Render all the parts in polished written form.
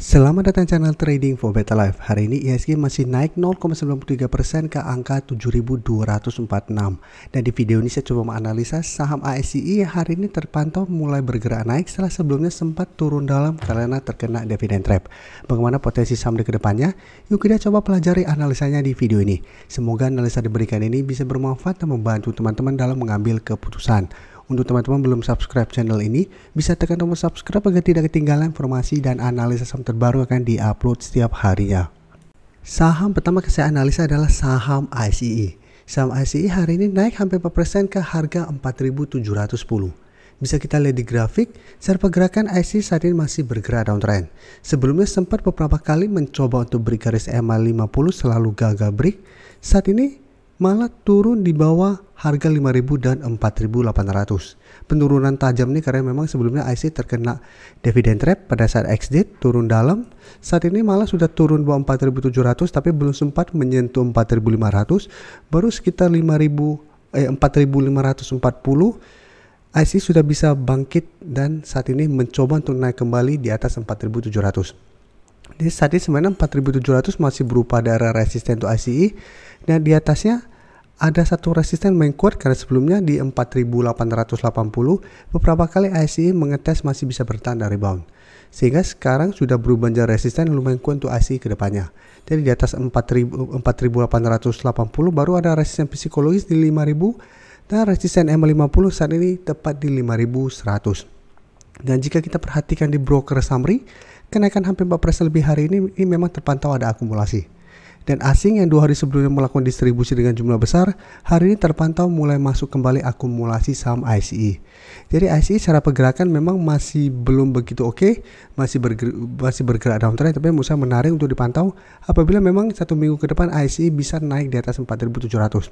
Selamat datang channel Trading for Better Life. Hari ini IHSG masih naik 0,93% ke angka 7.246. Dan di video ini saya coba menganalisa saham ASCI yang hari ini terpantau mulai bergerak naik setelah sebelumnya sempat turun dalam karena terkena dividend trap. Bagaimana potensi saham di kedepannya? Yuk kita coba pelajari analisanya di video ini. Semoga analisa diberikan ini bisa bermanfaat dan membantu teman-teman dalam mengambil keputusan. Untuk teman-teman belum subscribe channel ini, bisa tekan tombol subscribe agar tidak ketinggalan informasi dan analisa saham terbaru akan diupload setiap harinya. Saham pertama yang saya analisa adalah saham ASCI. Saham ASCI hari ini naik hampir 4% ke harga 4.710. Bisa kita lihat di grafik, secara pergerakan ASCI saat ini masih bergerak downtrend. Sebelumnya sempat beberapa kali mencoba untuk break garis EMA 50 selalu gagal break. Saat ini malah turun di bawah harga 5.000 dan 4.800. Penurunan tajam nih karena memang sebelumnya IC terkena dividend trap pada saat exit turun dalam. Saat ini malah sudah turun bawah 4.700 tapi belum sempat menyentuh 4.500. Baru sekitar 4.540 IC sudah bisa bangkit dan saat ini mencoba untuk naik kembali di atas 4.700. Jadi saat ini sebenarnya 4.700 masih berupa daerah resisten untuk ICI dan di atasnya ada satu resisten main kuat karena sebelumnya di 4.880 beberapa kali ICI mengetes masih bisa bertahan dari rebound. Sehingga sekarang sudah berubah menjadi resisten lumayan kuat untuk ICI ke depannya. Jadi di atas 4.880 baru ada resisten psikologis di 5.000 dan resisten M50 saat ini tepat di 5.100. Dan jika kita perhatikan di broker summary, kenaikan hampir 4% lebih hari ini memang terpantau ada akumulasi. Dan asing yang 2 hari sebelumnya melakukan distribusi dengan jumlah besar, hari ini terpantau mulai masuk kembali akumulasi saham ICI. Jadi ICI secara pergerakan memang masih belum begitu oke, masih bergerak downtrend, tapi menurut saya menarik untuk dipantau apabila memang 1 minggu ke depan ICI bisa naik di atas 4.700.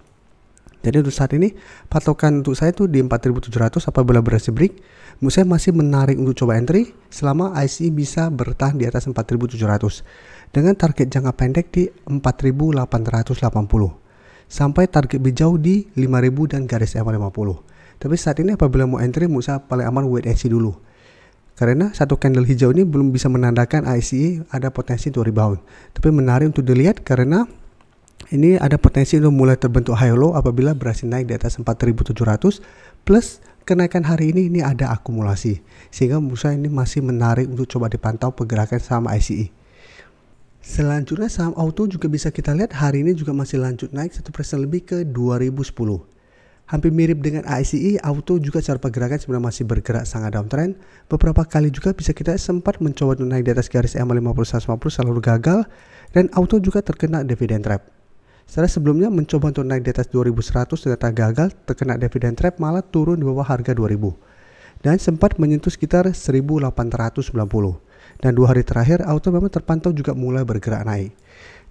Jadi untuk saat ini patokan untuk saya itu di 4.700 apabila berhasil break. Menurut saya masih menarik untuk coba entry selama ICI bisa bertahan di atas 4.700 dengan target jangka pendek di 4.880 sampai target lebih jauh di 5.000 dan garis EMA50. Tapi saat ini apabila mau entry menurut saya paling aman wait and see dulu. Karena satu candle hijau ini belum bisa menandakan ICI ada potensi untuk rebound. Tapi menarik untuk dilihat karena ini ada potensi untuk mulai terbentuk high low apabila berhasil naik di atas 4.700 plus kenaikan hari ini ada akumulasi. Sehingga menurut saya ini masih menarik untuk coba dipantau pergerakan saham ICI. Selanjutnya saham auto juga bisa kita lihat hari ini juga masih lanjut naik 1% lebih ke 2010. Hampir mirip dengan ICI, auto juga secara pergerakan sebenarnya masih bergerak sangat downtrend. Beberapa kali juga bisa kita sempat mencoba untuk naik di atas garis EMA50 150 selalu gagal dan auto juga terkena dividend trap. Setelah sebelumnya mencoba untuk naik di atas 2100 ternyata gagal, terkena dividend trap malah turun di bawah harga 2000 dan sempat menyentuh sekitar 1890. Dan 2 hari terakhir auto memang terpantau juga mulai bergerak naik.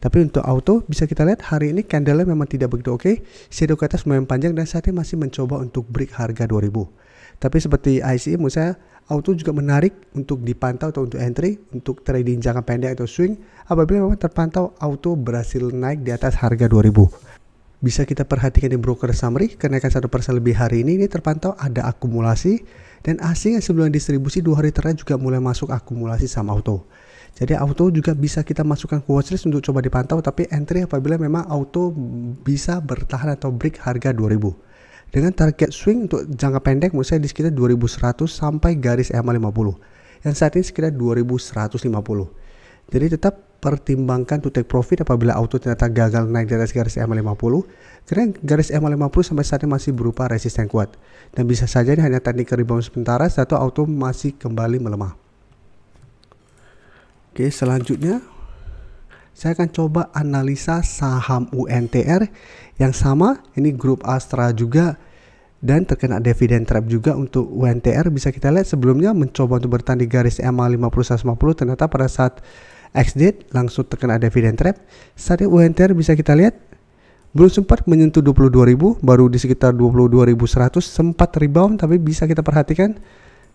Tapi untuk auto bisa kita lihat hari ini candle memang tidak begitu oke. Shadow ke atas lumayan panjang dan saat ini masih mencoba untuk break harga 2000. Tapi seperti ICI menurut saya auto juga menarik untuk dipantau atau untuk entry untuk trading jangka pendek atau swing apabila memang terpantau auto berhasil naik di atas harga 2000. Bisa kita perhatikan di broker summary, kenaikan 1% lebih hari ini terpantau ada akumulasi dan asing yang sebelum distribusi 2 hari terakhir juga mulai masuk akumulasi saham auto. Jadi auto juga bisa kita masukkan ke watchlist untuk coba dipantau tapi entry apabila memang auto bisa bertahan atau break harga 2000. Dengan target swing untuk jangka pendek menurut saya di sekitar 2100 sampai garis EMA50 yang saat ini sekitar 2150. Jadi tetap pertimbangkan to take profit apabila auto ternyata gagal naik di atas garis EMA50 karena garis EMA50 sampai saat ini masih berupa resisten kuat dan bisa saja ini hanya teknik rebound sementara satu auto masih kembali melemah. Oke, selanjutnya saya akan coba analisa saham UNTR yang sama, ini grup Astra juga dan terkena dividend trap juga. Untuk UNTR bisa kita lihat sebelumnya mencoba untuk bertahan di garis EMA50 150 ternyata pada saat exit langsung terkena dividend trap. Saat ini UNTR bisa kita lihat belum sempat menyentuh 22.000, baru di sekitar 22.100 sempat rebound tapi bisa kita perhatikan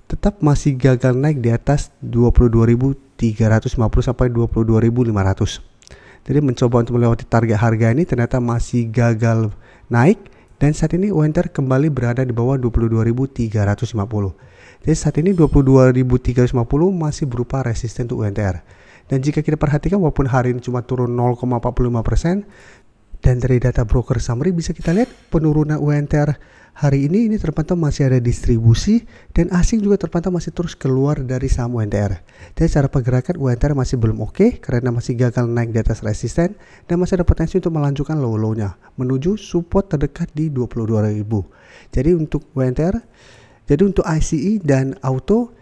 tetap masih gagal naik di atas 22.350 sampai 22.500. Jadi mencoba untuk melewati target harga ini ternyata masih gagal naik dan saat ini UNTR kembali berada di bawah 22.350. Jadi saat ini 22.350 masih berupa resisten untuk UNTR. Dan jika kita perhatikan walaupun hari ini cuma turun 0,45%, dan dari data broker summary bisa kita lihat penurunan UNTR hari ini terpantau masih ada distribusi, dan asing juga terpantau masih terus keluar dari saham UNTR. Dan cara pergerakan UNTR masih belum oke karena masih gagal naik di atas resisten dan masih ada potensi untuk melanjutkan low-low-nya menuju support terdekat di 22.000. Jadi untuk UNTR, jadi untuk ICE dan auto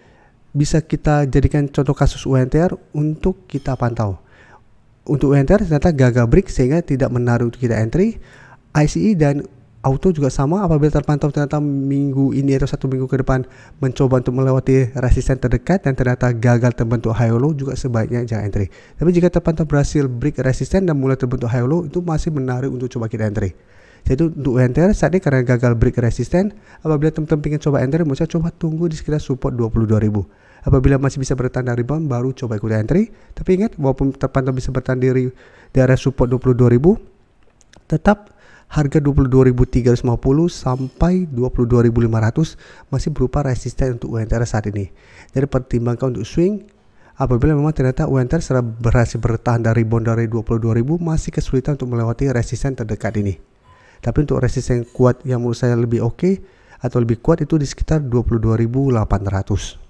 bisa kita jadikan contoh kasus UNTR untuk kita pantau. Untuk UNTR ternyata gagal break sehingga tidak menarik untuk kita entry. ICE dan auto juga sama, apabila terpantau ternyata minggu ini atau 1 minggu ke depan mencoba untuk melewati resisten terdekat dan ternyata gagal terbentuk high low, juga sebaiknya jangan entry. Tapi jika terpantau berhasil break resisten dan mulai terbentuk high low, itu masih menarik untuk coba kita entry. Jadi untuk UNTR saat ini karena gagal break resisten, apabila teman-teman ingin coba entry, mau saya coba tunggu di sekitar support 22.000. Apabila masih bisa bertahan dari rebound, baru coba ikut entry. Tapi ingat, walaupun terpantau bisa bertahan di area support 22.000, tetap harga 22.350 sampai 22.500 masih berupa resisten untuk UNTR saat ini. Jadi pertimbangkan untuk swing apabila memang ternyata UNTR setelah berhasil bertahan dari rebound dari 22.000 masih kesulitan untuk melewati resisten terdekat ini. Tapi untuk resisten kuat yang menurut saya lebih oke atau lebih kuat itu di sekitar 22.800.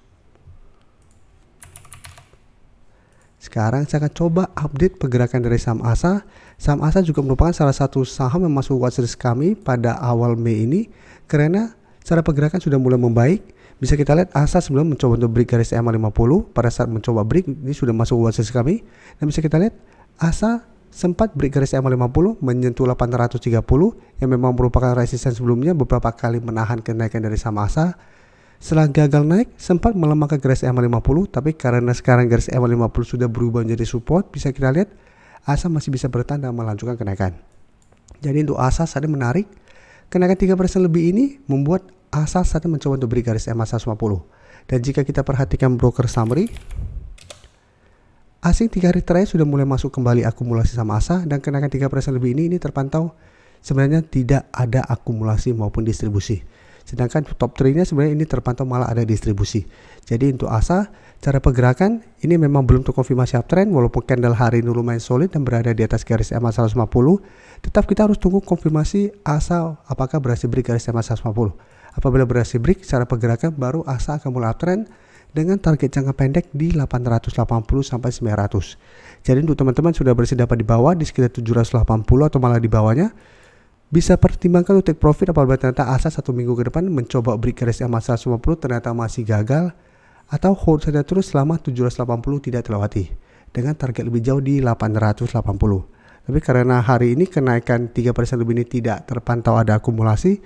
Sekarang saya akan coba update pergerakan dari saham ASA. Saham ASA juga merupakan salah satu saham yang masuk watchlist kami pada awal Mei ini karena cara pergerakan sudah mulai membaik. Bisa kita lihat ASA sebelum mencoba untuk break garis EMA 50, pada saat mencoba break ini sudah masuk watchlist kami. Dan bisa kita lihat ASA sempat break garis EMA 50 menyentuh 830 yang memang merupakan resisten sebelumnya, beberapa kali menahan kenaikan dari saham ASA. Setelah gagal naik, sempat melemah ke garis EMA 50, tapi karena sekarang garis EMA 50 sudah berubah menjadi support, bisa kita lihat ASA masih bisa bertahan dan melanjutkan kenaikan. Jadi untuk ASA saat ini menarik, kenaikan 3% lebih ini membuat ASA saat ini mencoba untuk break garis EMA 150. Dan jika kita perhatikan broker summary, asing 3 hari terakhir sudah mulai masuk kembali akumulasi sama ASA, dan kenaikan 3% lebih ini terpantau sebenarnya tidak ada akumulasi maupun distribusi. Sedangkan top 3-nya sebenarnya ini terpantau malah ada distribusi. Jadi untuk ASA, cara pergerakan ini memang belum terkonfirmasi uptrend, walaupun candle hari ini lumayan solid dan berada di atas garis EMA 150. Tetap kita harus tunggu konfirmasi ASA apakah berhasil break garis EMA 150. Apabila berhasil break, cara pergerakan baru ASA akan mulai uptrend dengan target jangka pendek di 880 sampai 900. Jadi untuk teman-teman sudah bersedia di bawah di sekitar 780 atau malah di bawahnya, bisa pertimbangkan untuk take profit apabila ternyata ASA 1 minggu ke depan mencoba break garis EMA 150 ternyata masih gagal, atau hold saja terus selama 780 tidak terlewati dengan target lebih jauh di 880. Tapi karena hari ini kenaikan 3% lebih ini tidak terpantau ada akumulasi,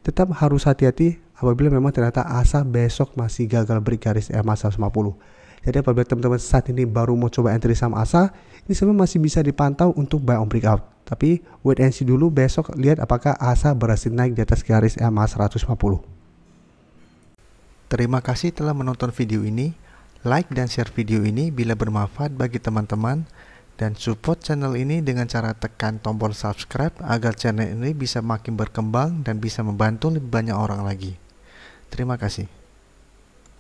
tetap harus hati-hati apabila memang ternyata ASA besok masih gagal break garis EMA 150. Jadi apabila teman-teman saat ini baru mau coba entry saham ASA, ini sebenarnya masih bisa dipantau untuk buy on breakout. Tapi wait and see dulu, besok lihat apakah ASA berhasil naik di atas garis EMA 150. Terima kasih telah menonton video ini. Like dan share video ini bila bermanfaat bagi teman-teman, dan support channel ini dengan cara tekan tombol subscribe agar channel ini bisa makin berkembang dan bisa membantu lebih banyak orang lagi. Terima kasih.